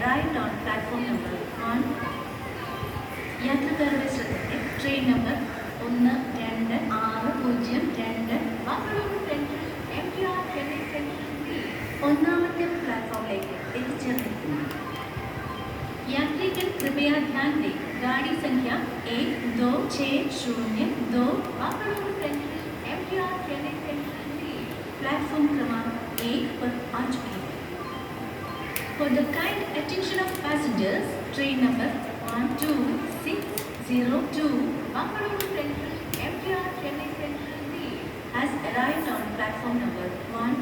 arrived on platform number 1. യാത്രക്കാരുടെ ശ്രദ്ധയ്ക്ക് train number 12602 Mangaluru central MTR Chennai central ഒന്നാമത്തെ പ്ലാറ്റ്ഫോമിലേക്ക് എത്തിച്ചേർന്നിരിക്കുന്നു. यात्रीगण कृपया ध्यान दें, गाड़ी संख्या 12602 Mangaluru central MTR Chennai central platform क्रमांक 1 पर आ चुकी है. For the kind attention of passengers, train number 12602 Mangalore Central MTR Chennai Central has arrived on platform number 1.